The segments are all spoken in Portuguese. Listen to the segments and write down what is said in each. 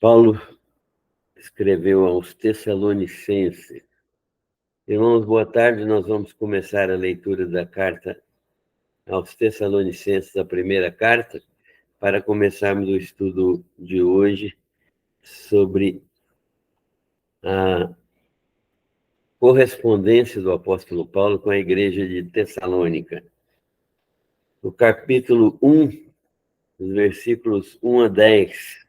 Paulo escreveu aos Tessalonicenses. Irmãos, boa tarde. Nós vamos começar a leitura da carta aos Tessalonicenses, a primeira carta, para começarmos o estudo de hoje sobre a correspondência do apóstolo Paulo com a igreja de Tessalônica. O capítulo 1, os versículos 1 a 10.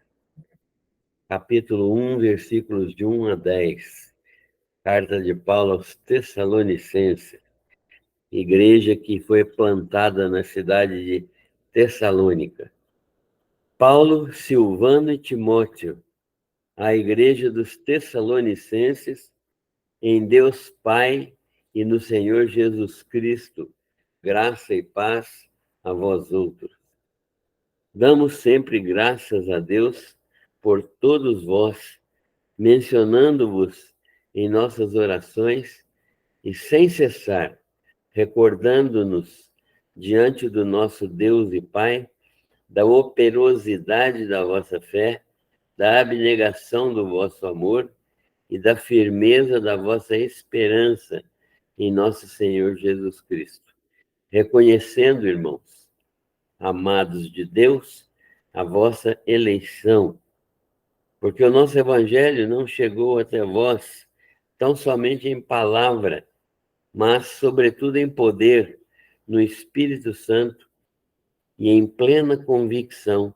Capítulo 1, versículos de 1 a 10. Carta de Paulo aos Tessalonicenses, igreja que foi plantada na cidade de Tessalônica. Paulo, Silvano e Timóteo, a igreja dos Tessalonicenses, em Deus Pai e no Senhor Jesus Cristo, graça e paz a vós outros. Damos sempre graças a Deus por todos vós, mencionando-vos em nossas orações e sem cessar, recordando-nos diante do nosso Deus e Pai da operosidade da vossa fé, da abnegação do vosso amor e da firmeza da vossa esperança em nosso Senhor Jesus Cristo. Reconhecendo, irmãos, amados de Deus, a vossa eleição, porque o nosso evangelho não chegou até vós tão somente em palavra, mas, sobretudo, em poder, no Espírito Santo e em plena convicção,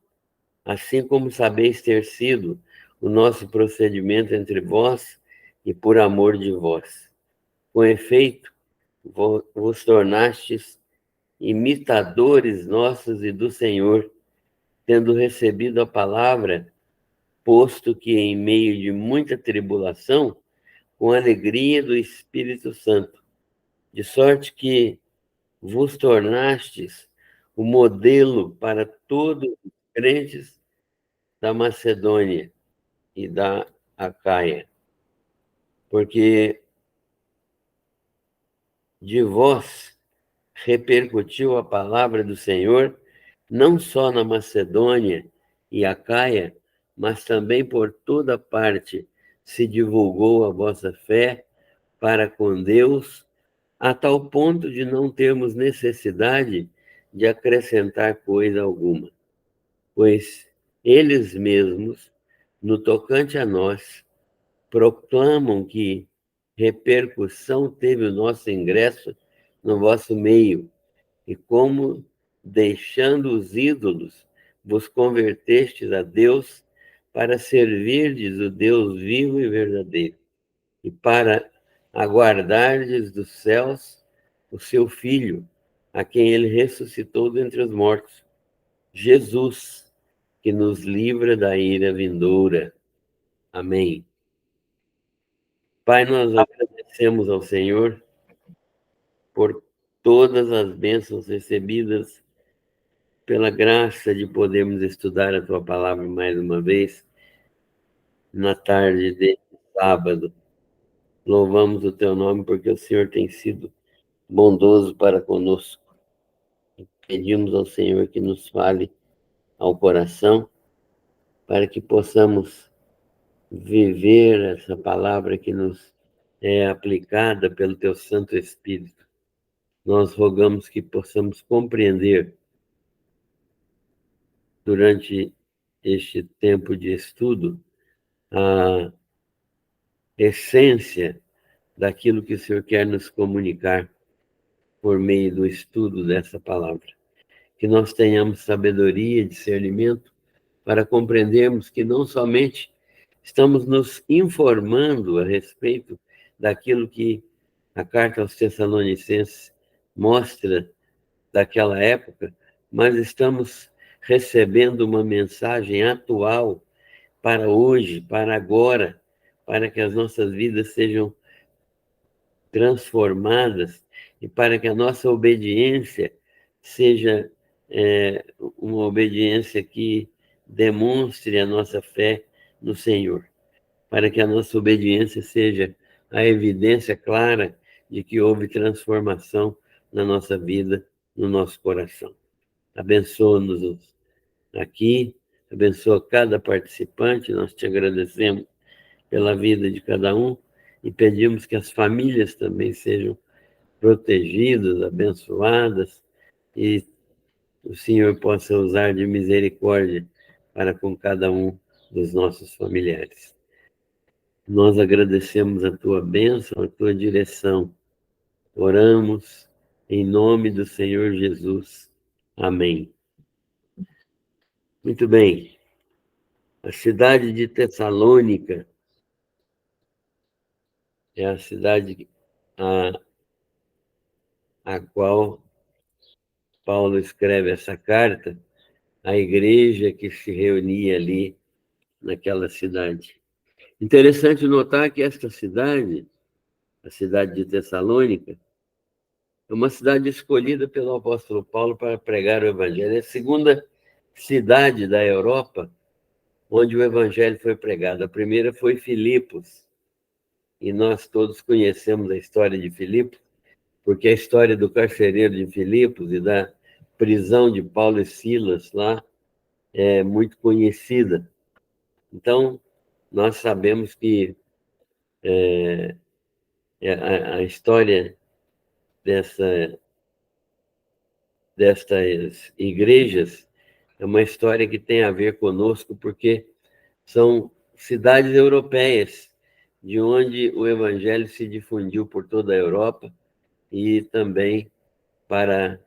assim como sabeis ter sido o nosso procedimento entre vós e por amor de vós. Com efeito, vos tornastes imitadores nossos e do Senhor, tendo recebido a palavra, posto que em meio de muita tribulação, com alegria do Espírito Santo, de sorte que vos tornastes o modelo para todos os crentes da Macedônia e da Acaia, porque de vós repercutiu a palavra do Senhor, não só na Macedônia e Acaia, mas também por toda parte se divulgou a vossa fé para com Deus, a tal ponto de não termos necessidade de acrescentar coisa alguma, pois eles mesmos, no tocante a nós, proclamam que repercussão teve o nosso ingresso no vosso meio, e como, deixando os ídolos, vos convertestes a Deus para servirdes o Deus vivo e verdadeiro, e para aguardardes dos céus o seu Filho, a quem ele ressuscitou dentre os mortos, Jesus, que nos livra da ira vindoura. Amém. Pai, nós agradecemos ao Senhor por todas as bênçãos recebidas, pela graça de podermos estudar a Tua palavra mais uma vez, na tarde de sábado. Louvamos o Teu nome porque o Senhor tem sido bondoso para conosco. Pedimos ao Senhor que nos fale ao coração, para que possamos viver essa palavra que nos é aplicada pelo Teu Santo Espírito. Nós rogamos que possamos compreender, durante este tempo de estudo, a essência daquilo que o Senhor quer nos comunicar por meio do estudo dessa palavra. Que nós tenhamos sabedoria e discernimento para compreendermos que não somente estamos nos informando a respeito daquilo que a carta aos Tessalonicenses mostra daquela época, mas estamos recebendo uma mensagem atual para hoje, para agora, para que as nossas vidas sejam transformadas e para que a nossa obediência seja uma obediência que demonstre a nossa fé no Senhor, para que a nossa obediência seja a evidência clara de que houve transformação na nossa vida, no nosso coração. Abençoa-nos aqui, abençoa cada participante, nós te agradecemos pela vida de cada um e pedimos que as famílias também sejam protegidas, abençoadas, e o Senhor possa usar de misericórdia para com cada um dos nossos familiares. Nós agradecemos a tua bênção, a tua direção. Oramos em nome do Senhor Jesus. Amém. Muito bem. A cidade de Tessalônica é a cidade a qual Paulo escreve essa carta à igreja que se reunia ali naquela cidade. Interessante notar que esta cidade, a cidade de Tessalônica, é uma cidade escolhida pelo apóstolo Paulo para pregar o evangelho. É a segunda cidade da Europa onde o evangelho foi pregado. A primeira foi Filipos, e nós todos conhecemos a história de Filipos, porque a história do carcereiro de Filipos e da prisão de Paulo e Silas lá é muito conhecida. Então, nós sabemos que a história destas igrejas é uma história que tem a ver conosco, porque são cidades europeias, de onde o evangelho se difundiu por toda a Europa e também para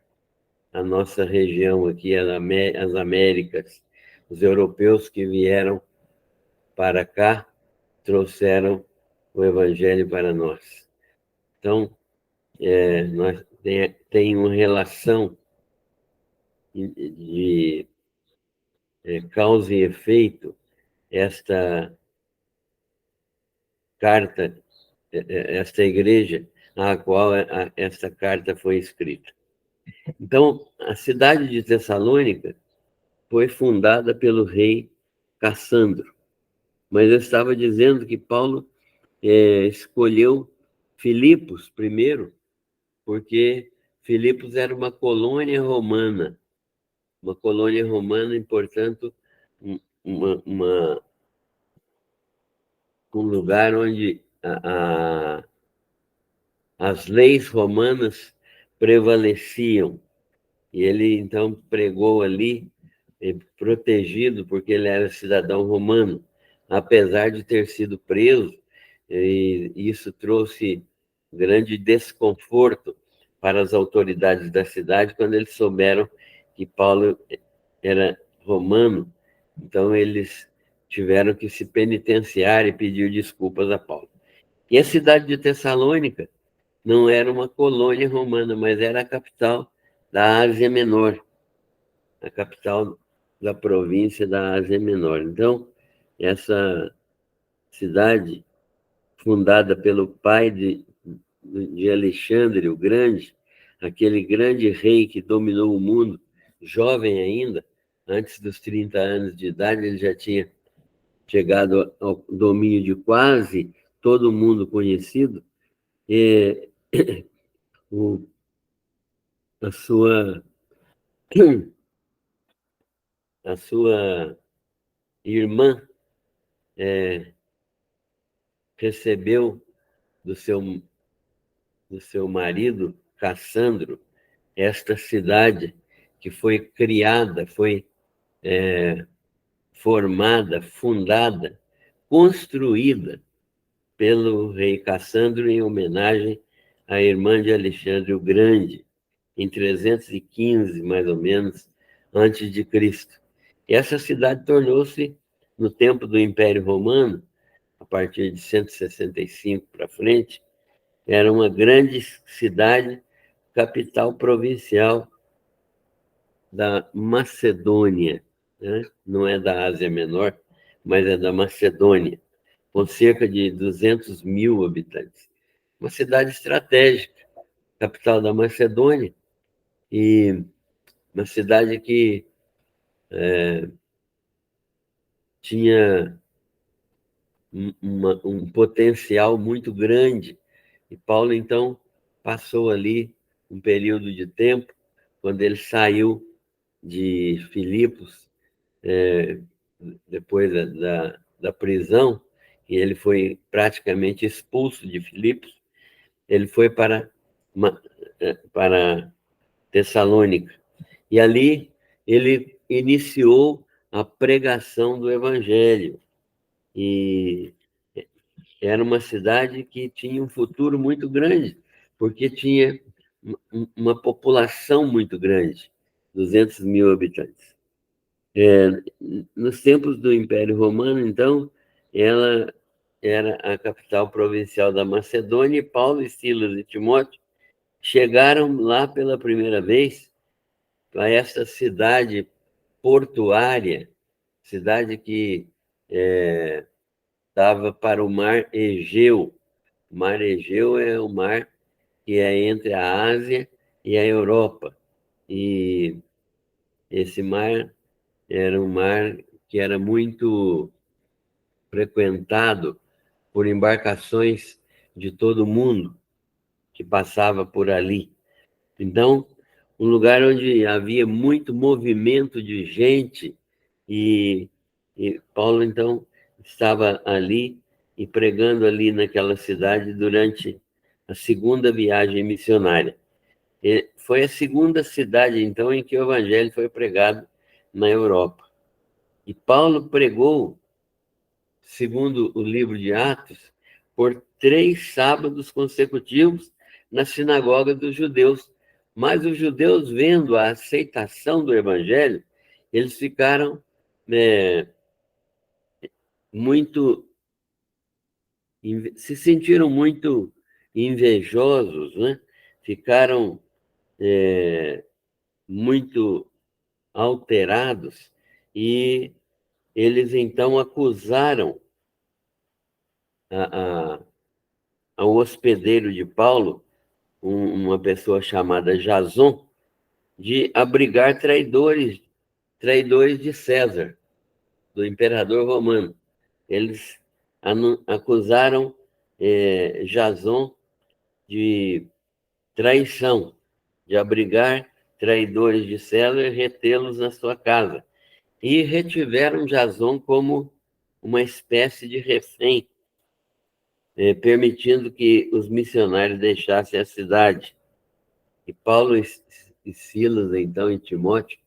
a nossa região aqui, as Américas. Os europeus que vieram para cá trouxeram o evangelho para nós. Então, nós tem uma relação de causa e efeito esta carta, esta igreja a qual esta carta foi escrita. Então, a cidade de Tessalônica foi fundada pelo rei Cassandro, mas eu estava dizendo que Paulo escolheu Filipos primeiro, porque Filipos era uma colônia romana e, portanto, uma, um lugar onde as leis romanas prevaleciam. E ele, então, pregou ali, protegido, porque ele era cidadão romano, apesar de ter sido preso, e isso trouxe grande desconforto para as autoridades da cidade quando eles souberam que Paulo era romano. Então, eles tiveram que se penitenciar e pedir desculpas a Paulo. E a cidade de Tessalônica não era uma colônia romana, mas era a capital da Ásia Menor, a capital da província da Ásia Menor. Então, essa cidade, fundada pelo pai de Alexandre o Grande, aquele grande rei que dominou o mundo, jovem ainda, antes dos 30 anos de idade, ele já tinha chegado ao domínio de quase todo mundo conhecido, e o, a a sua irmã recebeu do seu marido, Cassandro, esta cidade que foi criada, foi formada, fundada, construída pelo rei Cassandro em homenagem à irmã de Alexandre o Grande, em 315, mais ou menos, antes de Cristo. E essa cidade tornou-se, no tempo do Império Romano, a partir de 165 para frente, era uma grande cidade, capital provincial da Macedônia, né? Não é da Ásia Menor, mas é da Macedônia, com cerca de 200 mil habitantes. Uma cidade estratégica, capital da Macedônia, e uma cidade que tinha um potencial muito grande. E Paulo, então, passou ali um período de tempo, quando ele saiu de Filipos, depois da prisão, e ele foi praticamente expulso de Filipos, ele foi para Tessalônica. E ali ele iniciou a pregação do Evangelho. E era uma cidade que tinha um futuro muito grande, porque tinha uma população muito grande, 200 mil habitantes. Nos tempos do Império Romano, então, ela era a capital provincial da Macedônia, e Paulo e Silas e Timóteo chegaram lá pela primeira vez a essa cidade portuária, cidade que estava para o mar Egeu. O mar Egeu é o mar que é entre a Ásia e a Europa. E esse mar era um mar que era muito frequentado por embarcações de todo o mundo que passava por ali. Então, um lugar onde havia muito movimento de gente e, e Paulo, então, estava ali e pregando ali naquela cidade durante a segunda viagem missionária. E foi a segunda cidade, então, em que o evangelho foi pregado na Europa. E Paulo pregou, segundo o livro de Atos, por 3 sábados consecutivos na sinagoga dos judeus. Mas os judeus, vendo a aceitação do evangelho, eles ficaram muito, se sentiram muito invejosos, né? Ficaram muito alterados e eles então acusaram a, a, ao hospedeiro de Paulo, uma pessoa chamada Jason, de abrigar traidores de César, do imperador romano. Eles acusaram Jason de traição, de abrigar traidores de César e retê-los na sua casa. E retiveram Jason como uma espécie de refém, permitindo que os missionários deixassem a cidade. E Paulo e Silas, então, e Timóteo,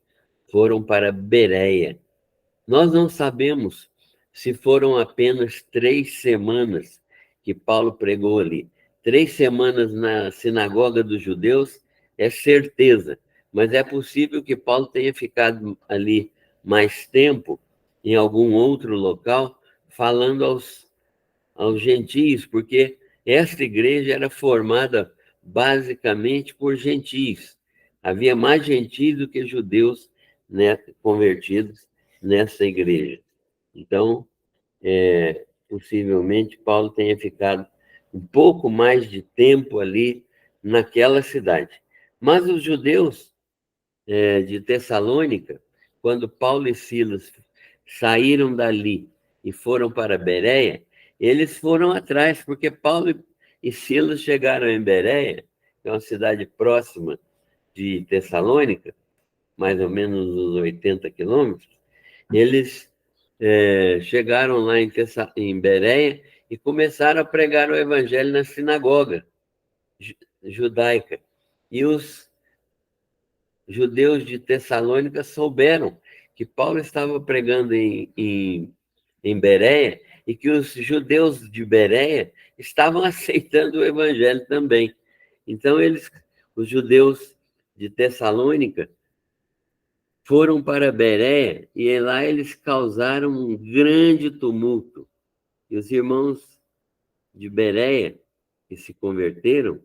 foram para Bereia. Nós não sabemos se foram apenas 3 semanas que Paulo pregou ali. 3 semanas na sinagoga dos judeus é certeza, mas é possível que Paulo tenha ficado ali mais tempo, em algum outro local, falando aos gentios, porque esta igreja era formada basicamente por gentios. Havia mais gentios do que judeus, né, convertidos nessa igreja. Então, possivelmente, Paulo tenha ficado um pouco mais de tempo ali naquela cidade. Mas os judeus de Tessalônica, quando Paulo e Silas saíram dali e foram para Bereia, eles foram atrás, porque Paulo e Silas chegaram em Bereia, que é uma cidade próxima de Tessalônica, mais ou menos uns 80 quilômetros. Eles chegaram lá em Bereia e começaram a pregar o evangelho na sinagoga judaica. E os judeus de Tessalônica souberam que Paulo estava pregando em Bereia e que os judeus de Bereia estavam aceitando o evangelho também. Então, os judeus de Tessalônica, foram para Bereia e lá eles causaram um grande tumulto. E os irmãos de Bereia, que se converteram,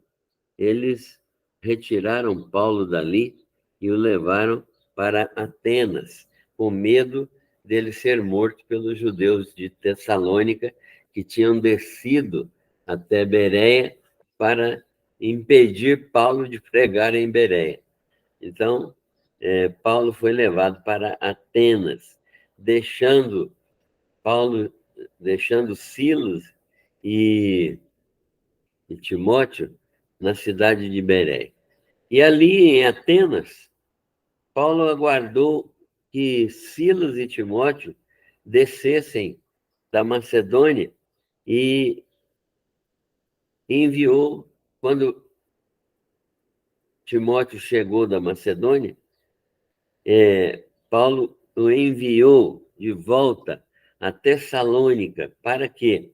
eles retiraram Paulo dali e o levaram para Atenas, com medo dele ser morto pelos judeus de Tessalônica, que tinham descido até Bereia para impedir Paulo de pregar em Bereia. Então, Paulo foi levado para Atenas, Paulo, deixando Silas e Timóteo na cidade de Bereia. E ali em Atenas, Paulo aguardou que Silas e Timóteo descessem da Macedônia e enviou, quando Timóteo chegou da Macedônia, Paulo o enviou de volta a Tessalônica. Para quê?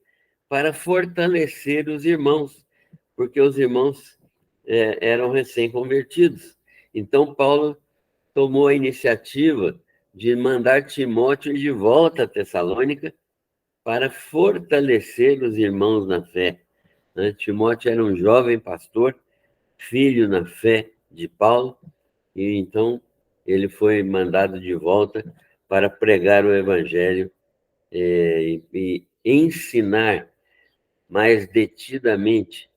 Para fortalecer os irmãos, porque os irmãos eram recém-convertidos. Então, Paulo tomou a iniciativa de mandar Timóteo de volta a Tessalônica para fortalecer os irmãos na fé. Timóteo era um jovem pastor, filho na fé de Paulo, e então ele foi mandado de volta para pregar o evangelho e ensinar mais detidamente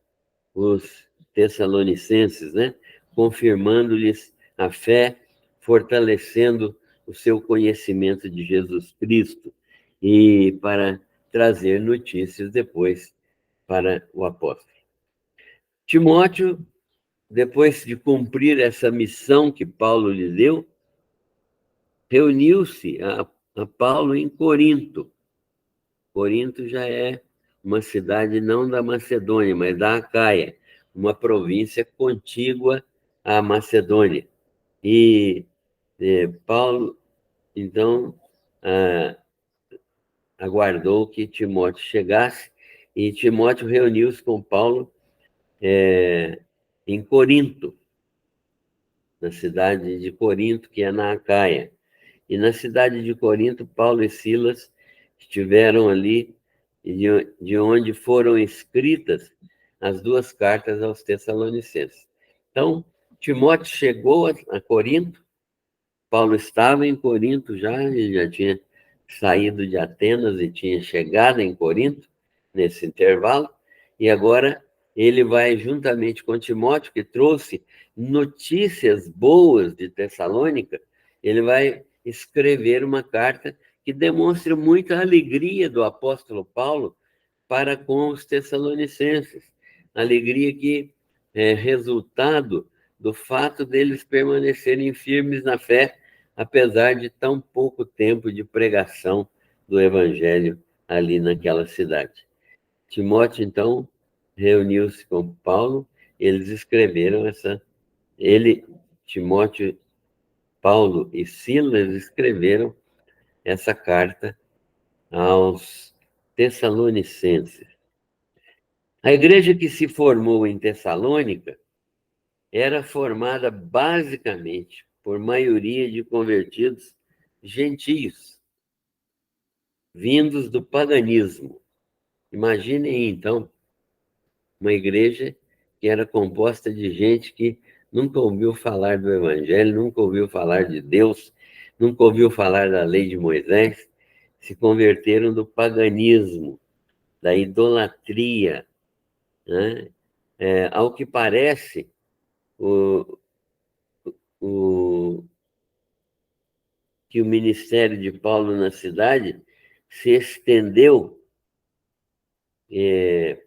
os tessalonicenses, né? Confirmando-lhes a fé, fortalecendo o seu conhecimento de Jesus Cristo e para trazer notícias depois para o apóstolo. Timóteo, depois de cumprir essa missão que Paulo lhe deu, reuniu-se a Paulo em Corinto. Corinto já é uma cidade não da Macedônia, mas da Acaia, uma província contígua à Macedônia. E Paulo, então, aguardou que Timóteo chegasse, e Timóteo reuniu-se com Paulo em Corinto, na cidade de Corinto, que é na Acaia. E na cidade de Corinto, Paulo e Silas estiveram ali, de onde foram escritas as duas cartas aos Tessalonicenses. Então, Timóteo chegou a Corinto, Paulo estava em Corinto já, ele já tinha saído de Atenas e tinha chegado em Corinto, nesse intervalo, e agora ele vai, juntamente com Timóteo, que trouxe notícias boas de Tessalônica, ele vai escrever uma carta que demonstra muita alegria do apóstolo Paulo para com os tessalonicenses. Alegria que é resultado do fato deles permanecerem firmes na fé, apesar de tão pouco tempo de pregação do evangelho ali naquela cidade. Timóteo, então, reuniu-se com Paulo, eles escreveram Timóteo, Paulo e Silas escreveram essa carta aos Tessalonicenses. A igreja que se formou em Tessalônica era formada basicamente por maioria de convertidos gentios, vindos do paganismo. Imaginem, então, uma igreja que era composta de gente que nunca ouviu falar do Evangelho, nunca ouviu falar de Deus, nunca ouviu falar da lei de Moisés, se converteram do paganismo, da idolatria, né? Ao que parece, o que o ministério de Paulo na cidade se estendeu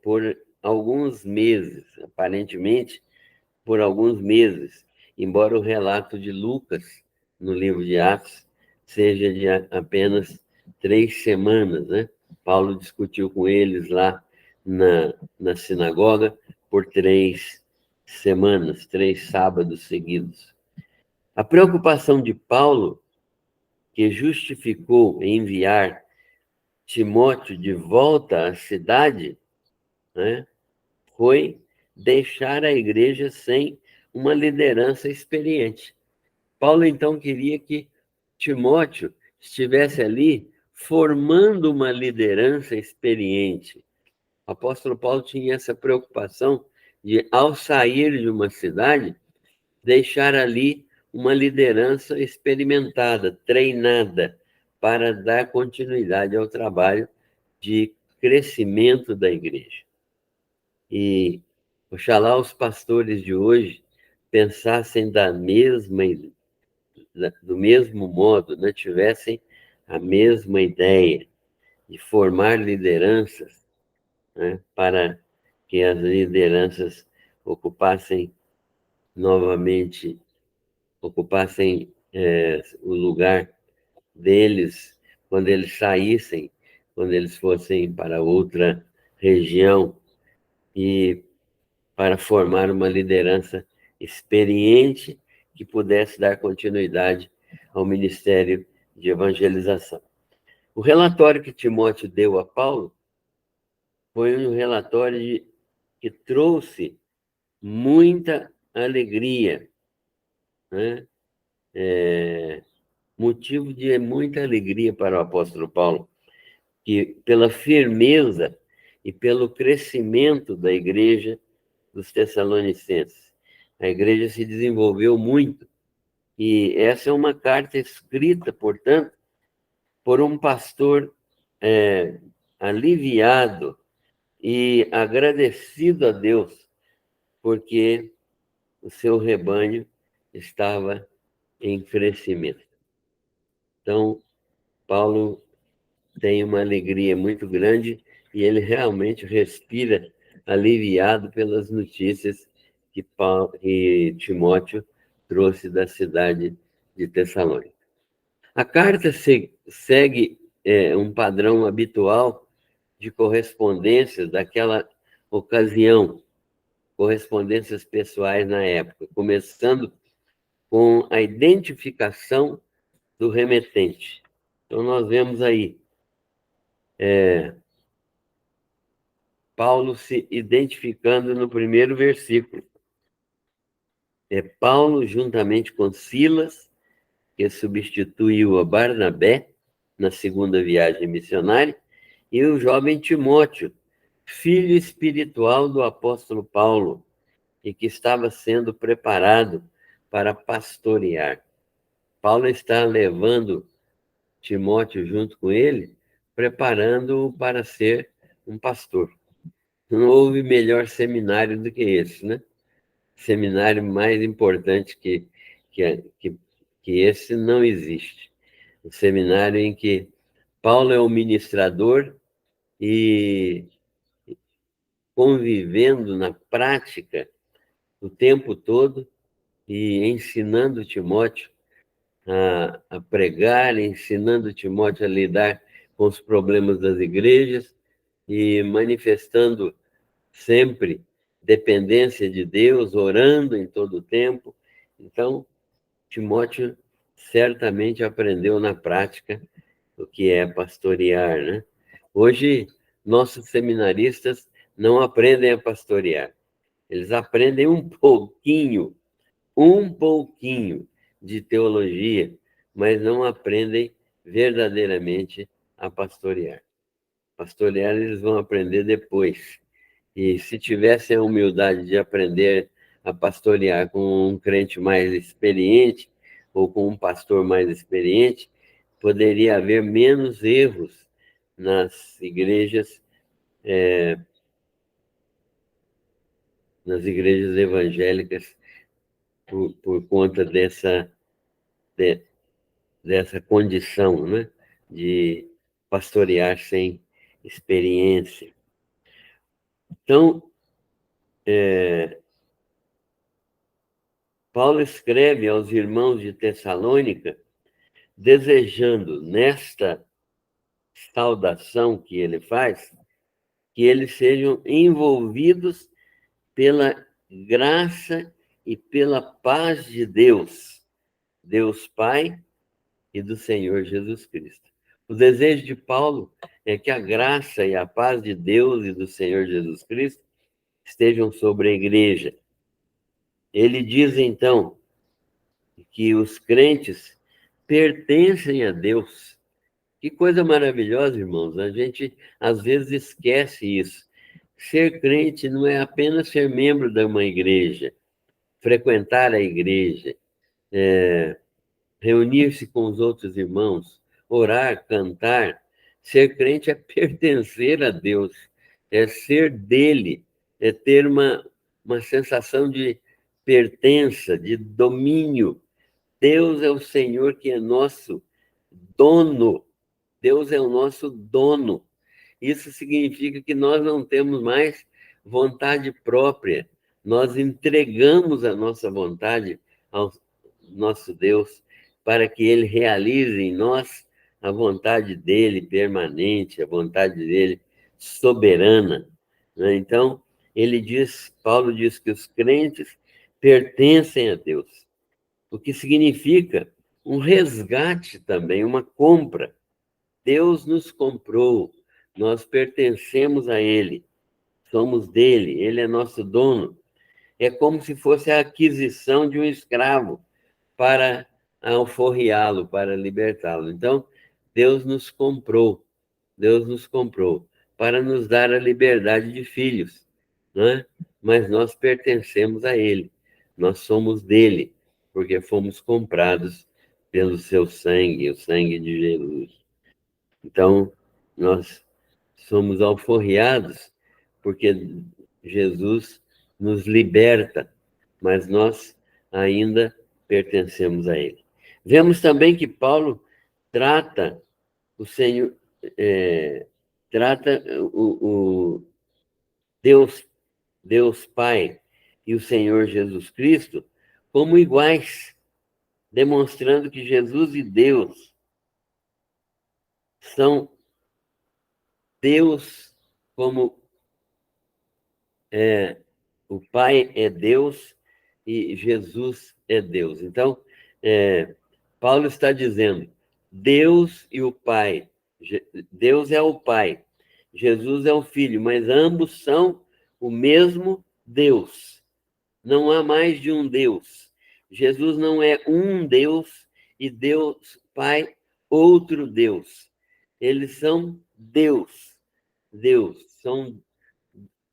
por alguns meses, aparentemente por alguns meses, embora o relato de Lucas, no livro de Atos, seja de apenas 3 semanas, né? Paulo discutiu com eles lá na sinagoga por 3 semanas, 3 sábados seguidos. A preocupação de Paulo, que justificou enviar Timóteo de volta à cidade, né, foi deixar a igreja sem uma liderança experiente. Paulo, então, queria que Timóteo estivesse ali formando uma liderança experiente. O apóstolo Paulo tinha essa preocupação de, ao sair de uma cidade, deixar ali uma liderança experimentada, treinada, para dar continuidade ao trabalho de crescimento da igreja. E oxalá os pastores de hoje pensassem do mesmo modo, né? Tivessem a mesma ideia de formar lideranças, né? Para que as lideranças ocupassem novamente, o lugar deles quando eles saíssem, quando eles fossem para outra região, e para formar uma liderança experiente que pudesse dar continuidade ao ministério de evangelização. O relatório que Timóteo deu a Paulo foi um relatório que trouxe muita alegria, né? Motivo de muita alegria para o apóstolo Paulo, que pela firmeza e pelo crescimento da igreja dos Tessalonicenses. A igreja se desenvolveu muito, e essa é uma carta escrita, portanto, por um pastor aliviado e agradecido a Deus, porque o seu rebanho estava em crescimento. Então, Paulo tem uma alegria muito grande e ele realmente respira aliviado pelas notícias que Timóteo trouxe da cidade de Tessalônica. A carta segue um padrão habitual de correspondências daquela ocasião, correspondências pessoais na época, começando com a identificação do remetente. Então, nós vemos aí Paulo se identificando no primeiro versículo. É Paulo, juntamente com Silas, que substituiu a Barnabé na segunda viagem missionária, e o jovem Timóteo, filho espiritual do apóstolo Paulo, e que estava sendo preparado para pastorear. Paulo está levando Timóteo junto com ele, preparando-o para ser um pastor. Não houve melhor seminário do que esse, né? Seminário mais importante que, que esse não existe. O seminário em que Paulo é o ministrador e convivendo na prática o tempo todo e ensinando Timóteo a pregar, ensinando Timóteo a lidar com os problemas das igrejas e manifestando sempre dependência de Deus, orando em todo o tempo. Então, Timóteo certamente aprendeu na prática o que é pastorear, né? Hoje, nossos seminaristas não aprendem a pastorear. Eles aprendem um pouquinho de teologia, mas não aprendem verdadeiramente a pastorear. Pastorear eles vão aprender depois. E se tivessem a humildade de aprender a pastorear com um crente mais experiente, ou com um pastor mais experiente, poderia haver menos erros nas igrejas, nas igrejas evangélicas, por conta dessa condição, né, de pastorear sem experiência. Então, Paulo escreve aos irmãos de Tessalônica, desejando, nesta saudação que ele faz, que eles sejam envolvidos pela graça e pela paz de Deus, Deus Pai e do Senhor Jesus Cristo. O desejo de Paulo é que a graça e a paz de Deus e do Senhor Jesus Cristo estejam sobre a igreja. Ele diz, então, que os crentes pertencem a Deus. Que coisa maravilhosa, irmãos. A gente, às vezes, esquece isso. Ser crente não é apenas ser membro de uma igreja, frequentar a igreja, reunir-se com os outros irmãos, orar, cantar. Ser crente é pertencer a Deus, é ser dele, é ter uma sensação de pertença, de domínio. Deus é o Senhor que é nosso dono. Deus é o nosso dono. Isso significa que nós não temos mais vontade própria. Nós entregamos a nossa vontade ao nosso Deus para que Ele realize em nós a vontade dele permanente, a vontade dele soberana, né? Então, Paulo diz que os crentes pertencem a Deus, o que significa um resgate também, uma compra. Deus nos comprou, nós pertencemos a Ele, somos dele, Ele é nosso dono. É como se fosse a aquisição de um escravo para alforriá-lo, para libertá-lo. Então, Deus nos comprou, Deus nos comprou para nos dar a liberdade de filhos, né? Mas nós pertencemos a Ele, nós somos dele, porque fomos comprados pelo seu sangue, o sangue de Jesus. Então, nós somos alforriados porque Jesus nos liberta, mas nós ainda pertencemos a Ele. Vemos também que Paulo trata o Senhor, trata o Deus Pai e o Senhor Jesus Cristo como iguais, demonstrando que Jesus e Deus são Deus como o Pai é Deus e Jesus é Deus. Então, Paulo está dizendo, Deus e o Pai. Deus é o Pai, Jesus é o Filho, mas ambos são o mesmo Deus. Não há mais de um Deus. Jesus não é um Deus e Deus Pai outro Deus. Eles são Deus. Deus. São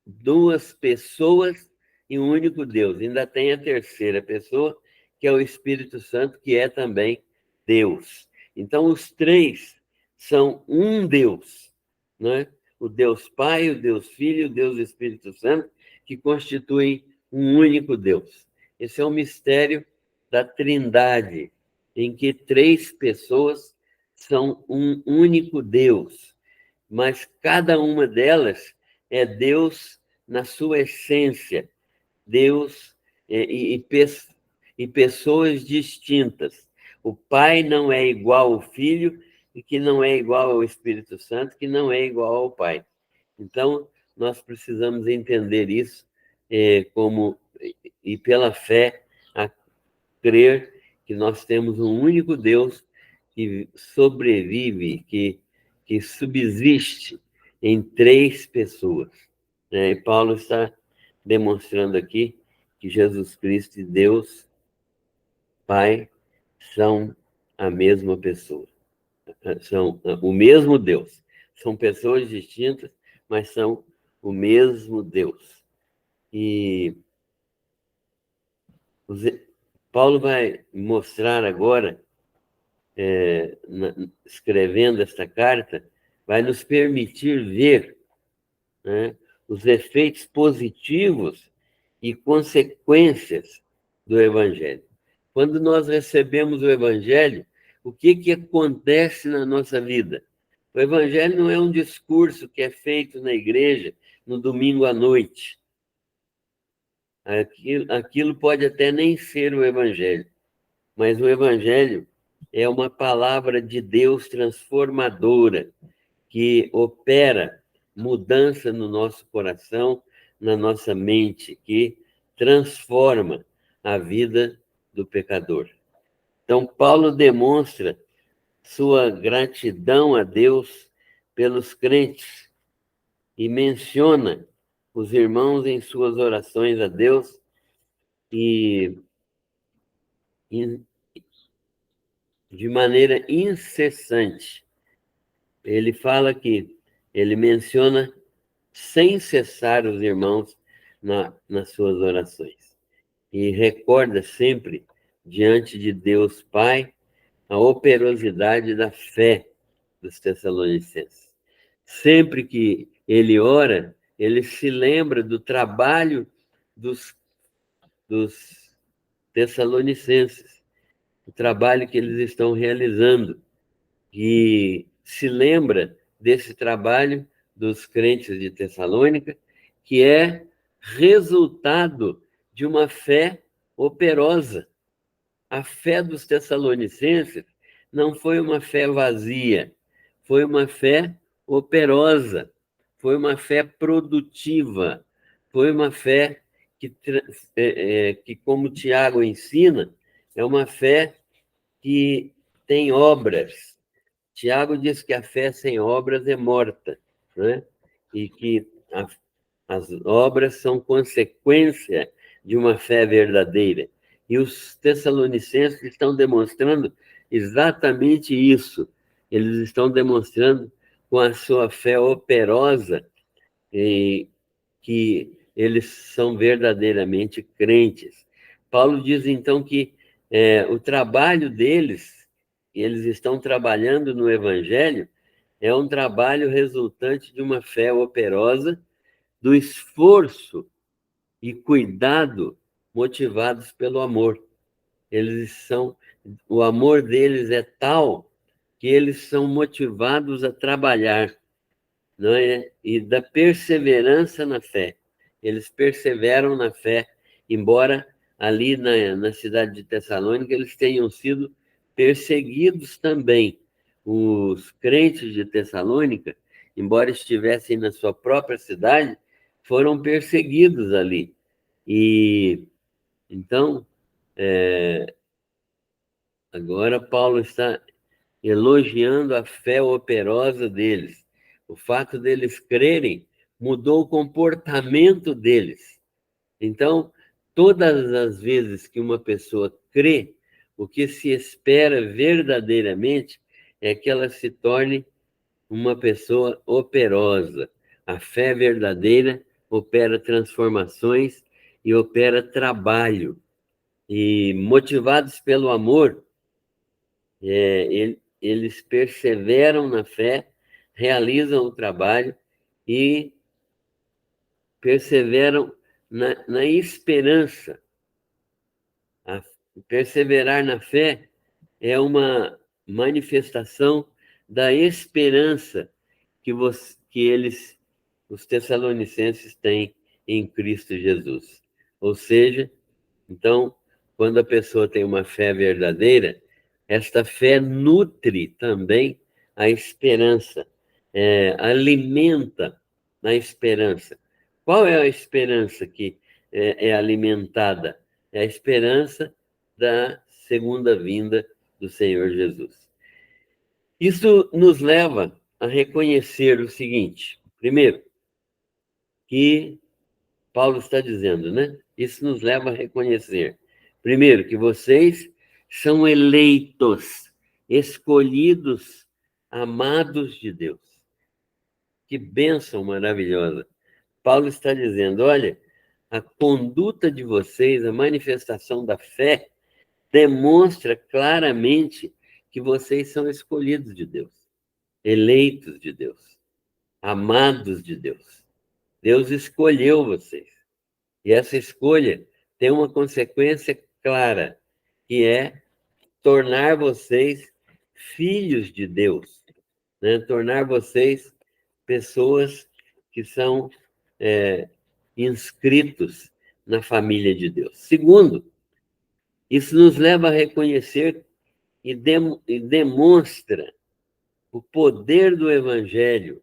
duas pessoas e um único Deus. Ainda tem a terceira pessoa, que é o Espírito Santo, que é também Deus. Então, os três são um Deus, né? O Deus Pai, o Deus Filho, o Deus Espírito Santo, que constituem um único Deus. Esse é o mistério da Trindade, em que três pessoas são um único Deus, mas cada uma delas é Deus na sua essência, Deus e pessoas distintas. O Pai não é igual ao Filho, e que não é igual ao Espírito Santo, que não é igual ao Pai. Então, nós precisamos entender isso e pela fé, a crer que nós temos um único Deus que sobrevive, que subsiste em três pessoas. E Paulo está demonstrando aqui que Jesus Cristo e Deus Pai são a mesma pessoa, são o mesmo Deus. São pessoas distintas, mas são o mesmo Deus. E Paulo vai mostrar agora, escrevendo esta carta, vai nos permitir ver, né, os efeitos positivos e consequências do Evangelho. Quando nós recebemos o Evangelho, o que acontece na nossa vida? O Evangelho não é um discurso que é feito na igreja no domingo à noite. Aquilo pode até nem ser o Evangelho, mas o Evangelho é uma palavra de Deus transformadora, que opera mudança no nosso coração, na nossa mente, que transforma a vida do pecador. Então, Paulo demonstra sua gratidão a Deus pelos crentes e menciona os irmãos em suas orações a Deus e de maneira incessante. Ele fala que ele menciona sem cessar os irmãos nas suas orações. E recorda sempre, diante de Deus Pai, a operosidade da fé dos Tessalonicenses. Sempre que ele ora, ele se lembra do trabalho dos Tessalonicenses, o trabalho que eles estão realizando, e se lembra desse trabalho dos crentes de Tessalônica, que é resultado de uma fé operosa. A fé dos tessalonicenses não foi uma fé vazia, foi uma fé operosa, foi uma fé produtiva, foi uma fé que, como Tiago ensina, é uma fé que tem obras. Tiago diz que a fé sem obras é morta, né? E que as obras são consequência de uma fé verdadeira. E os tessalonicenses estão demonstrando exatamente isso. Eles estão demonstrando com a sua fé operosa que eles são verdadeiramente crentes. Paulo diz então que o trabalho deles, eles estão trabalhando no Evangelho, é um trabalho resultante de uma fé operosa, do esforço e cuidado motivados pelo amor. O amor deles é tal que eles são motivados a trabalhar, não é? E da perseverança na fé. Eles perseveram na fé, embora ali na cidade de Tessalônica eles tenham sido perseguidos também. Os crentes de Tessalônica, embora estivessem na sua própria cidade, foram perseguidos ali. E então, agora Paulo está elogiando a fé operosa deles. O fato deles crerem mudou o comportamento deles. Então, todas as vezes que uma pessoa crê, o que se espera verdadeiramente é que ela se torne uma pessoa operosa. A fé verdadeira opera transformações e opera trabalho. E motivados pelo amor, eles perseveram na fé, realizam o trabalho e perseveram na esperança. Perseverar na fé é uma manifestação da esperança que os tessalonicenses, têm em Cristo Jesus. Ou seja, então, quando a pessoa tem uma fé verdadeira, esta fé nutre também a esperança, alimenta a esperança. Qual é a esperança que é alimentada? É a esperança da segunda vinda do Senhor Jesus. Isso nos leva a reconhecer o seguinte: primeiro, que Paulo está dizendo, né? Isso nos leva a reconhecer, primeiro, que vocês são eleitos, escolhidos, amados de Deus. Que bênção maravilhosa! Paulo está dizendo: olha, a conduta de vocês, a manifestação da fé, demonstra claramente que vocês são escolhidos de Deus, eleitos de Deus, amados de Deus. Deus escolheu vocês. E essa escolha tem uma consequência clara, que é tornar vocês filhos de Deus, né? Tornar vocês pessoas que são inscritos na família de Deus. Segundo, isso nos leva a reconhecer e demonstra o poder do Evangelho.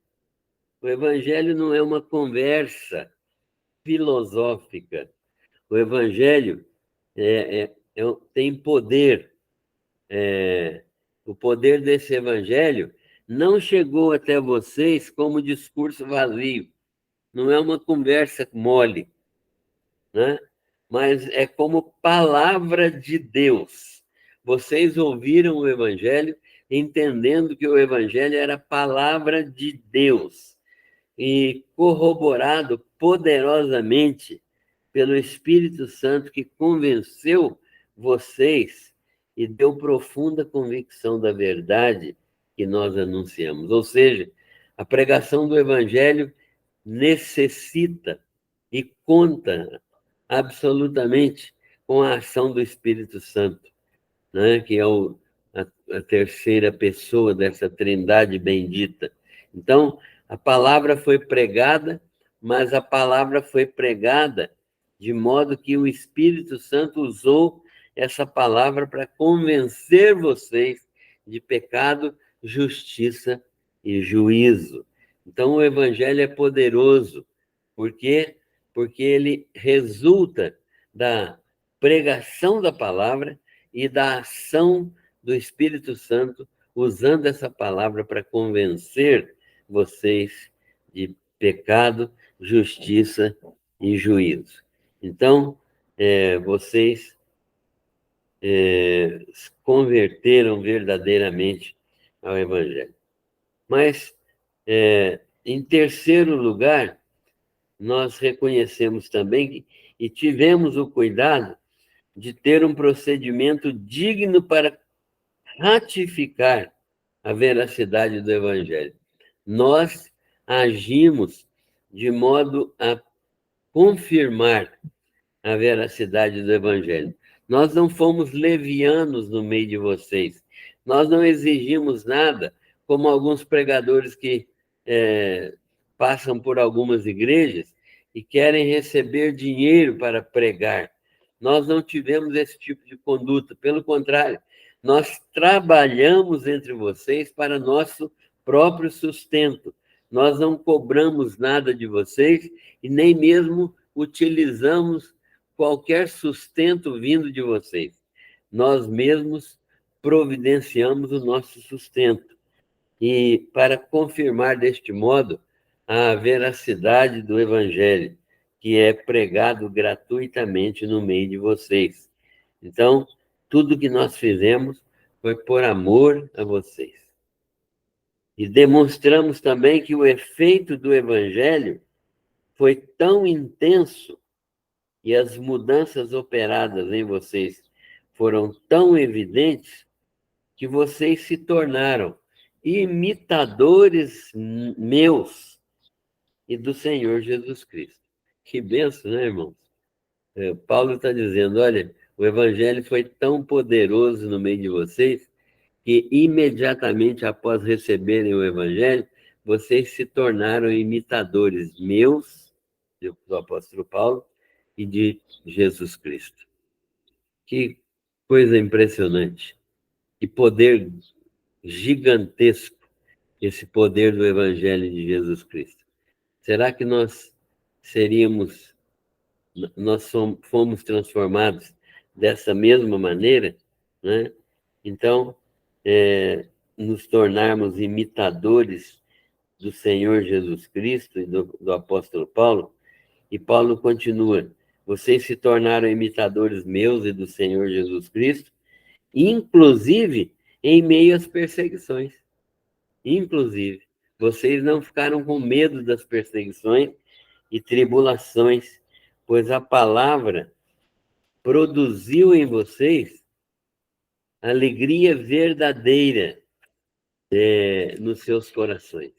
O Evangelho não é uma conversa filosófica. O Evangelho tem poder. O poder desse Evangelho não chegou até vocês como discurso vazio. Não é uma conversa mole, né? Mas é como palavra de Deus. Vocês ouviram o Evangelho entendendo que o Evangelho era palavra de Deus e corroborado poderosamente pelo Espírito Santo, que convenceu vocês e deu profunda convicção da verdade que nós anunciamos. Ou seja, a pregação do Evangelho necessita e conta absolutamente com a ação do Espírito Santo, né? Que é a terceira pessoa dessa trindade bendita. Então, a palavra foi pregada, mas a palavra foi pregada de modo que o Espírito Santo usou essa palavra para convencer vocês de pecado, justiça e juízo. Então, o Evangelho é poderoso. Por quê? Porque ele resulta da pregação da palavra e da ação do Espírito Santo, usando essa palavra para convencer vocês de pecado, justiça e juízo. Então, vocês converteram verdadeiramente ao Evangelho. Mas, em terceiro lugar, nós reconhecemos também e tivemos o cuidado de ter um procedimento digno para ratificar a veracidade do Evangelho. Nós agimos de modo a confirmar a veracidade do Evangelho. Nós não fomos levianos no meio de vocês. Nós não exigimos nada, como alguns pregadores que passam por algumas igrejas e querem receber dinheiro para pregar. Nós não tivemos esse tipo de conduta. Pelo contrário, nós trabalhamos entre vocês para nosso próprio sustento. Nós não cobramos nada de vocês e nem mesmo utilizamos qualquer sustento vindo de vocês. Nós mesmos providenciamos o nosso sustento. E para confirmar deste modo a veracidade do Evangelho, que é pregado gratuitamente no meio de vocês. Então, tudo que nós fizemos foi por amor a vocês. E demonstramos também que o efeito do Evangelho foi tão intenso e as mudanças operadas em vocês foram tão evidentes que vocês se tornaram imitadores meus e do Senhor Jesus Cristo. Que benção, né, irmãos? Paulo está dizendo, olha, o Evangelho foi tão poderoso no meio de vocês que imediatamente após receberem o Evangelho, vocês se tornaram imitadores meus, do apóstolo Paulo, e de Jesus Cristo. Que coisa impressionante. Que poder gigantesco esse poder do Evangelho de Jesus Cristo. Será que nós fomos transformados dessa mesma maneira, né? Então, nos tornarmos imitadores do Senhor Jesus Cristo e do apóstolo Paulo, e Paulo continua, vocês se tornaram imitadores meus e do Senhor Jesus Cristo, inclusive em meio às perseguições. Inclusive, vocês não ficaram com medo das perseguições e tribulações, pois a palavra produziu em vocês alegria verdadeira nos seus corações.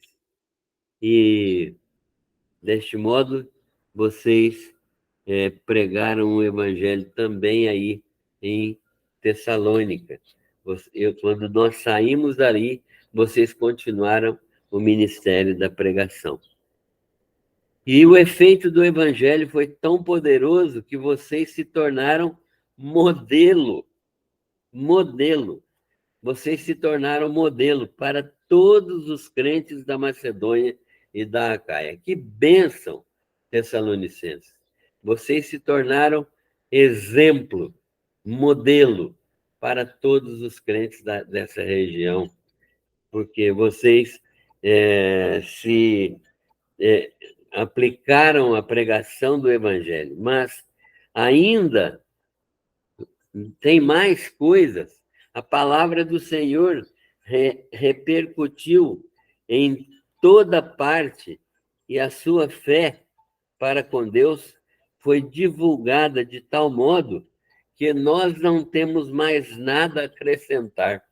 E, deste modo, vocês pregaram o Evangelho também aí em Tessalônica. Quando nós saímos dali, vocês continuaram o ministério da pregação. E o efeito do Evangelho foi tão poderoso que vocês se tornaram modelo. Vocês se tornaram modelo para todos os crentes da Macedônia e da Acaia. Que bênção, Tessalonicenses! Vocês se tornaram exemplo, modelo para todos os crentes dessa região, porque vocês se aplicaram a pregação do Evangelho, mas ainda tem mais coisas. A palavra do Senhor repercutiu em toda parte e a sua fé para com Deus foi divulgada de tal modo que nós não temos mais nada a acrescentar.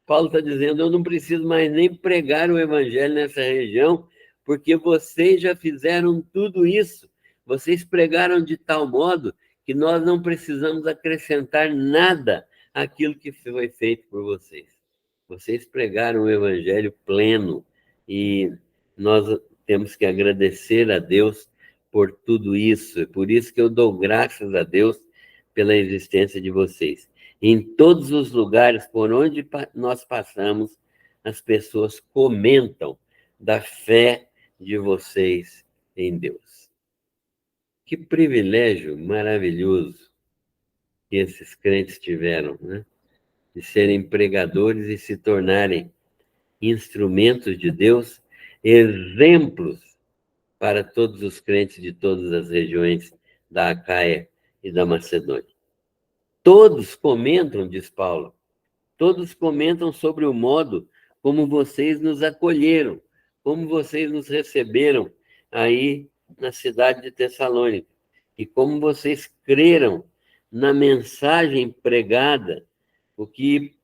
Paulo está dizendo, eu não preciso mais nem pregar o Evangelho nessa região, porque vocês já fizeram tudo isso. Vocês pregaram de tal modo que nós não precisamos acrescentar nada àquilo que foi feito por vocês. Vocês pregaram o Evangelho pleno e nós temos que agradecer a Deus por tudo isso. É por isso que eu dou graças a Deus pela existência de vocês. Em todos os lugares por onde nós passamos, as pessoas comentam da fé de vocês em Deus. Que privilégio maravilhoso que esses crentes tiveram, né? De serem pregadores e se tornarem instrumentos de Deus, exemplos para todos os crentes de todas as regiões da Acaia e da Macedônia. Todos comentam, diz Paulo, todos comentam sobre o modo como vocês nos acolheram, como vocês nos receberam aí na cidade de Tessalônica, e como vocês creram na mensagem pregada, o que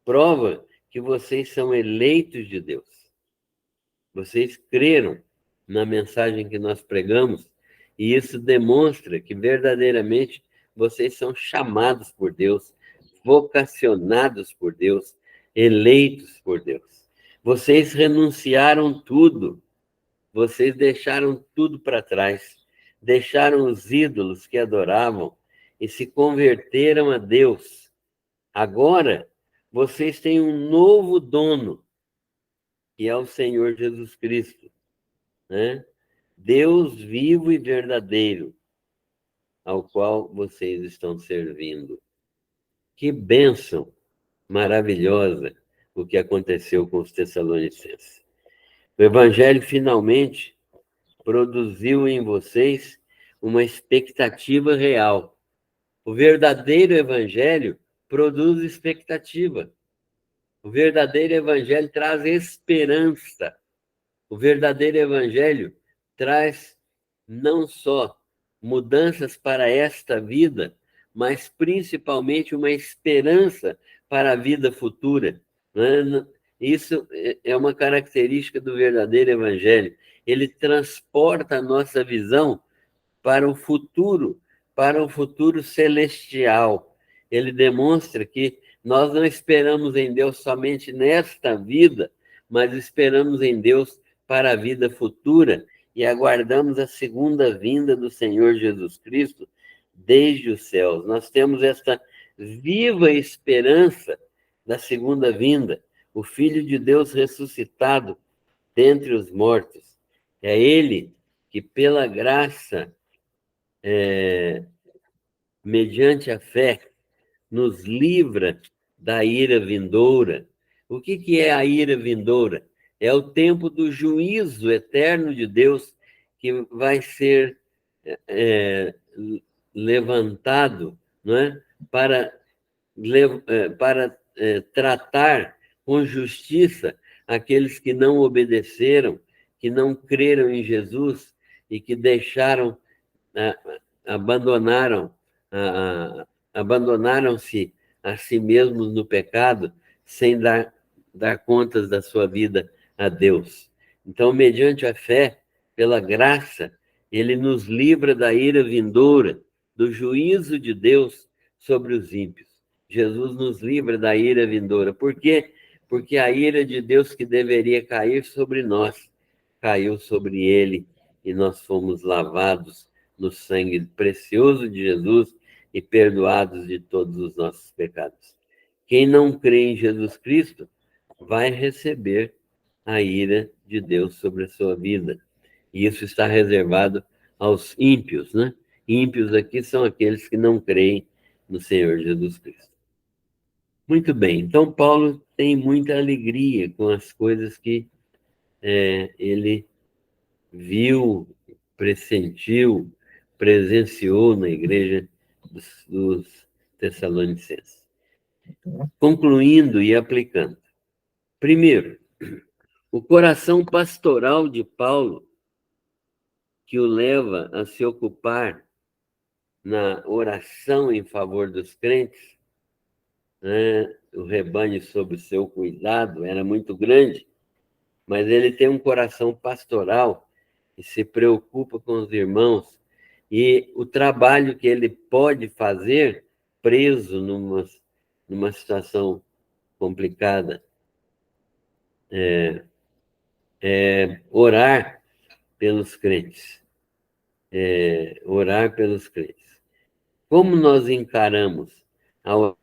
prova que vocês são eleitos de Deus. Vocês creram na mensagem que nós pregamos, e isso demonstra que verdadeiramente vocês são chamados por Deus, vocacionados por Deus, eleitos por Deus. Vocês renunciaram tudo, vocês deixaram tudo para trás, deixaram os ídolos que adoravam e se converteram a Deus. Agora, vocês têm um novo dono, que é o Senhor Jesus Cristo, né? Deus vivo e verdadeiro, ao qual vocês estão servindo. Que bênção maravilhosa o que aconteceu com os Tessalonicenses. O Evangelho finalmente produziu em vocês uma expectativa real. O verdadeiro Evangelho produz expectativa. O verdadeiro Evangelho traz esperança. O verdadeiro Evangelho traz não só mudanças para esta vida, mas principalmente uma esperança para a vida futura. Isso é uma característica do verdadeiro Evangelho. Ele transporta a nossa visão para o futuro celestial. Ele demonstra que nós não esperamos em Deus somente nesta vida, mas esperamos em Deus para a vida futura e aguardamos a segunda vinda do Senhor Jesus Cristo desde os céus. Nós temos esta viva esperança da segunda vinda, o Filho de Deus ressuscitado dentre os mortos. É Ele que, pela graça, mediante a fé, nos livra da ira vindoura. O que é a ira vindoura? É o tempo do juízo eterno de Deus que vai ser levantado, não é? para tratar com justiça aqueles que não obedeceram, que não creram em Jesus e que deixaram, abandonaram-se a si mesmos no pecado, sem dar contas da sua vida a Deus. Então, mediante a fé, pela graça, ele nos livra da ira vindoura, do juízo de Deus sobre os ímpios. Jesus nos livra da ira vindoura. Por quê? Porque a ira de Deus que deveria cair sobre nós, caiu sobre ele, e nós fomos lavados no sangue precioso de Jesus e perdoados de todos os nossos pecados. Quem não crê em Jesus Cristo vai receber a ira de Deus sobre a sua vida. E isso está reservado aos ímpios, né? Ímpios aqui são aqueles que não creem no Senhor Jesus Cristo. Muito bem, então Paulo tem muita alegria com as coisas que ele viu, pressentiu, presenciou na igreja dos Tessalonicenses. Concluindo e aplicando. Primeiro, o coração pastoral de Paulo, que o leva a se ocupar na oração em favor dos crentes, né? O rebanho sob o seu cuidado era muito grande, mas ele tem um coração pastoral e se preocupa com os irmãos, e o trabalho que ele pode fazer preso numa situação complicada orar pelos crentes. Orar pelos crentes. Como nós encaramos a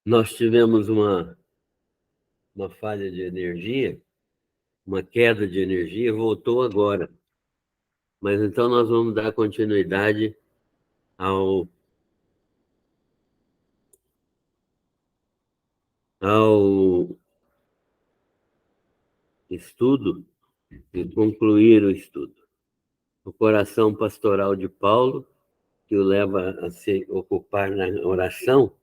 Nós tivemos uma falha de energia, uma queda de energia, voltou agora. Mas então nós vamos dar continuidade ao, ao estudo e concluir o estudo. O coração pastoral de Paulo, que o leva a se ocupar na oração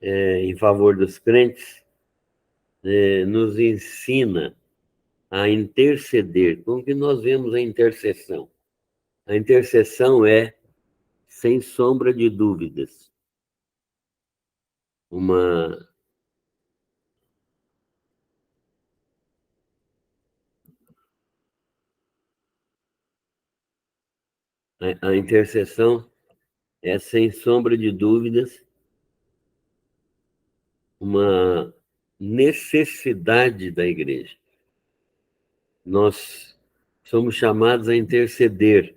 em favor dos crentes, nos ensina a interceder. Como que nós vemos a intercessão? A intercessão é, sem sombra de dúvidas, uma a intercessão é, sem sombra de dúvidas, uma necessidade da igreja. Nós somos chamados a interceder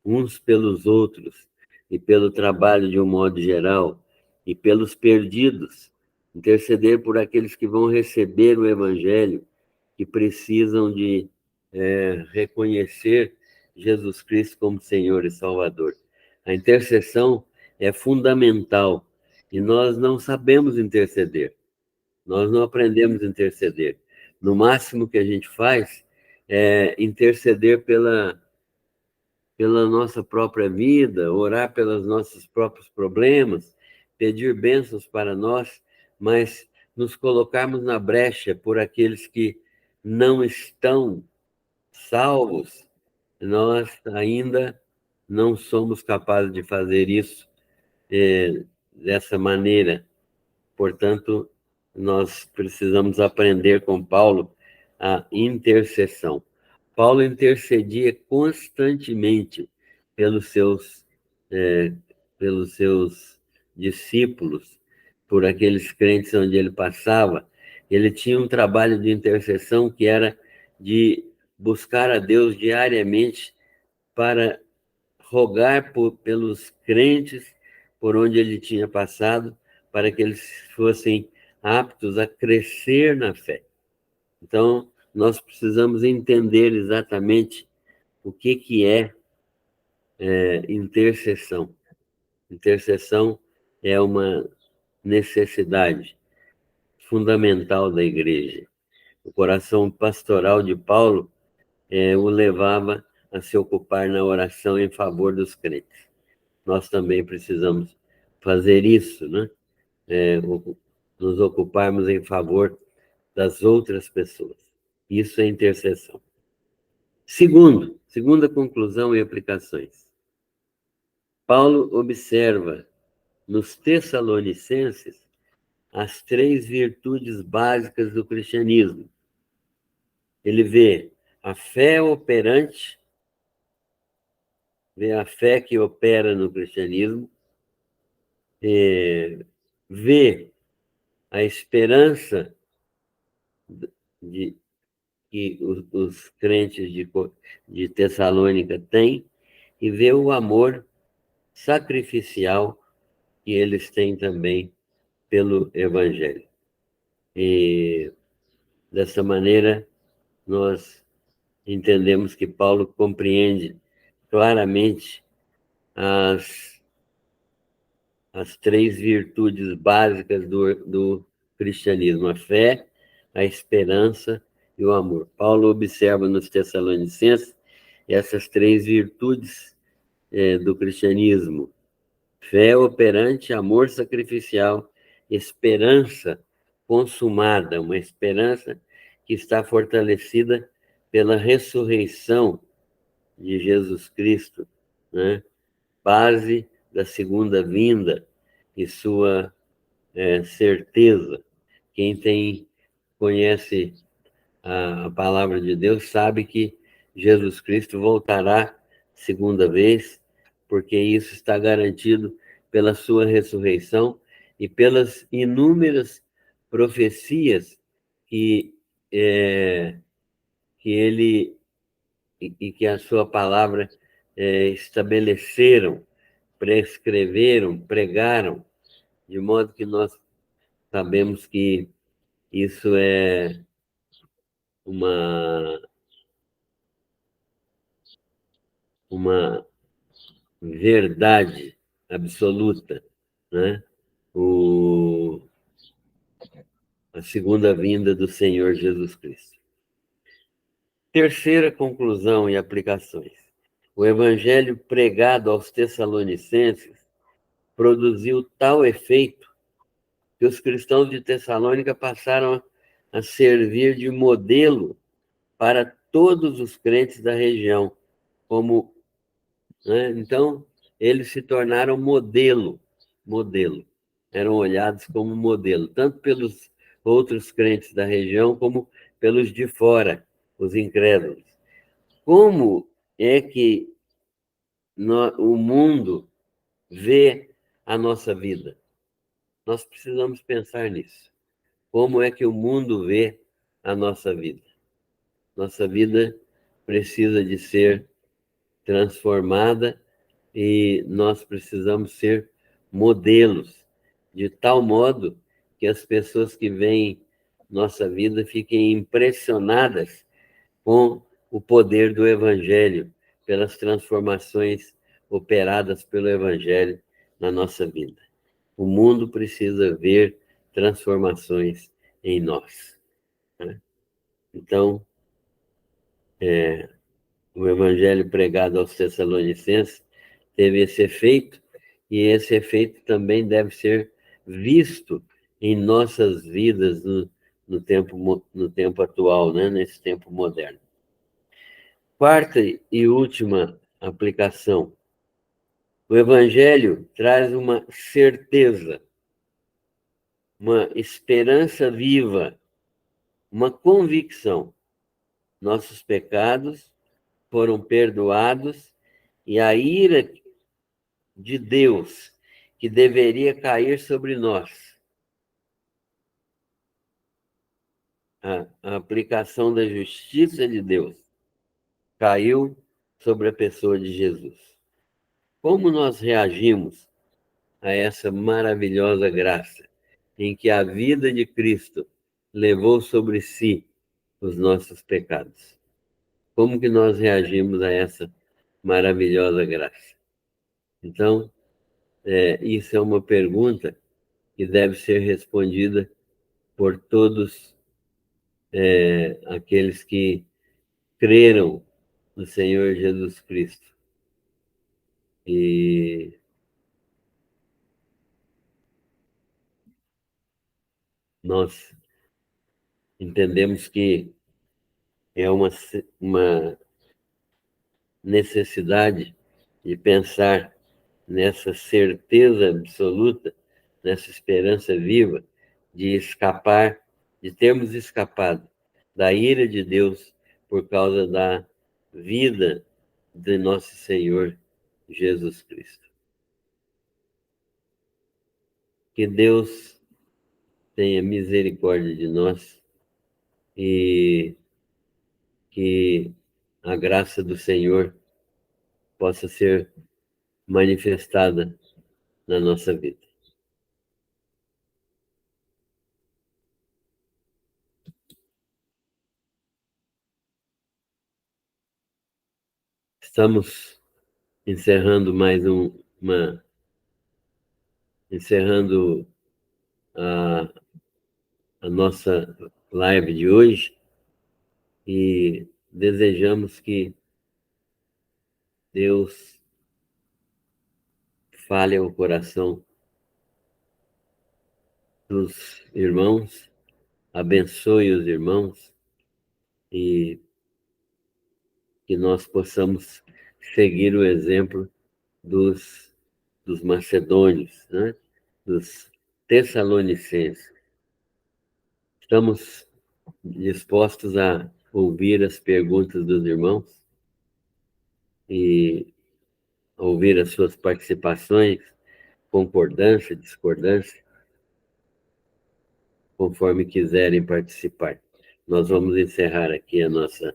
uns pelos outros e pelo trabalho de um modo geral e pelos perdidos, interceder por aqueles que vão receber o evangelho, que precisam de reconhecer Jesus Cristo como Senhor e Salvador. A intercessão é fundamental e nós não sabemos interceder. Nós não aprendemos a interceder. No máximo que a gente faz é interceder pela nossa própria vida, orar pelos nossos próprios problemas, pedir bênçãos para nós, mas nos colocarmos na brecha por aqueles que não estão salvos, nós ainda não somos capazes de fazer isso dessa maneira. Portanto, nós precisamos aprender com Paulo a intercessão. Paulo intercedia constantemente pelos seus, é, pelos seus discípulos, por aqueles crentes onde ele passava. Ele tinha um trabalho de intercessão que era de buscar a Deus diariamente para rogar pelos crentes por onde ele tinha passado, para que eles fossem aptos a crescer na fé. Então, nós precisamos entender exatamente o que é intercessão. Intercessão é uma necessidade fundamental da igreja. O coração pastoral de Paulo o levava a se ocupar na oração em favor dos crentes. Nós também precisamos fazer isso, né? Nos ocuparmos em favor das outras pessoas. Isso é intercessão. Segunda conclusão e aplicações. Paulo observa nos Tessalonicenses as 3 virtudes básicas do cristianismo. Ele vê a fé operante, vê a fé que opera no cristianismo, vê a esperança que os crentes de Tessalônica têm e vê o amor sacrificial que eles têm também pelo Evangelho. E dessa maneira, nós entendemos que Paulo compreende claramente as 3 virtudes básicas do cristianismo: a fé, a esperança e o amor. Paulo observa nos Tessalonicenses essas 3 virtudes do cristianismo: fé operante, amor sacrificial, esperança consumada, uma esperança que está fortalecida pela ressurreição de Jesus Cristo, né? Base da segunda vinda e sua certeza. Quem conhece a palavra de Deus sabe que Jesus Cristo voltará segunda vez, porque isso está garantido pela sua ressurreição e pelas inúmeras profecias que ele e que a sua palavra estabeleceram, prescreveram, pregaram, de modo que nós sabemos que isso é uma verdade absoluta, né? O, a segunda vinda do Senhor Jesus Cristo. Terceira conclusão e aplicações. O evangelho pregado aos Tessalonicenses produziu tal efeito que os cristãos de Tessalônica passaram a servir de modelo para todos os crentes da região, como, né? Então, eles se tornaram modelo, eram olhados como modelo, tanto pelos outros crentes da região, como pelos de fora, os incrédulos. Como é que o mundo vê a nossa vida? Nós precisamos pensar nisso. Como é que o mundo vê a nossa vida? Nossa vida precisa de ser transformada e nós precisamos ser modelos, de tal modo que as pessoas que veem nossa vida fiquem impressionadas com o poder do Evangelho, pelas transformações operadas pelo Evangelho na nossa vida. O mundo precisa ver transformações em nós, né? Então, o Evangelho pregado aos Tessalonicenses teve esse efeito, e esse efeito também deve ser visto em nossas vidas no tempo atual, né? Nesse tempo moderno. Quarta e última aplicação. O Evangelho traz uma certeza, uma esperança viva, uma convicção. Nossos pecados foram perdoados e a ira de Deus, que deveria cair sobre nós, a aplicação da justiça de Deus, caiu sobre a pessoa de Jesus. Como nós reagimos a essa maravilhosa graça, em que a vida de Cristo levou sobre si os nossos pecados? Como que nós reagimos a essa maravilhosa graça? Então, isso é uma pergunta que deve ser respondida por todos aqueles que creram no Senhor Jesus Cristo. E nós entendemos que é uma necessidade de pensar nessa certeza absoluta, nessa esperança viva de escapar, de termos escapado da ira de Deus por causa da vida de nosso Senhor Jesus Cristo. Que Deus tenha misericórdia de nós e que a graça do Senhor possa ser manifestada na nossa vida. Estamos encerrando encerrando a, a nossa live de hoje e desejamos que Deus fale ao coração dos irmãos, abençoe os irmãos e que nós possamos seguir o exemplo dos macedônios, né? Dos tessalonicenses. Estamos dispostos a ouvir as perguntas dos irmãos e ouvir as suas participações, concordância, discordância, conforme quiserem participar. Nós vamos encerrar aqui a nossa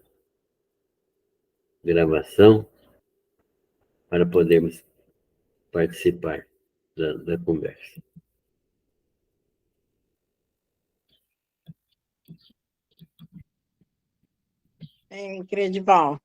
gravação para podermos participar da conversa. Incrível.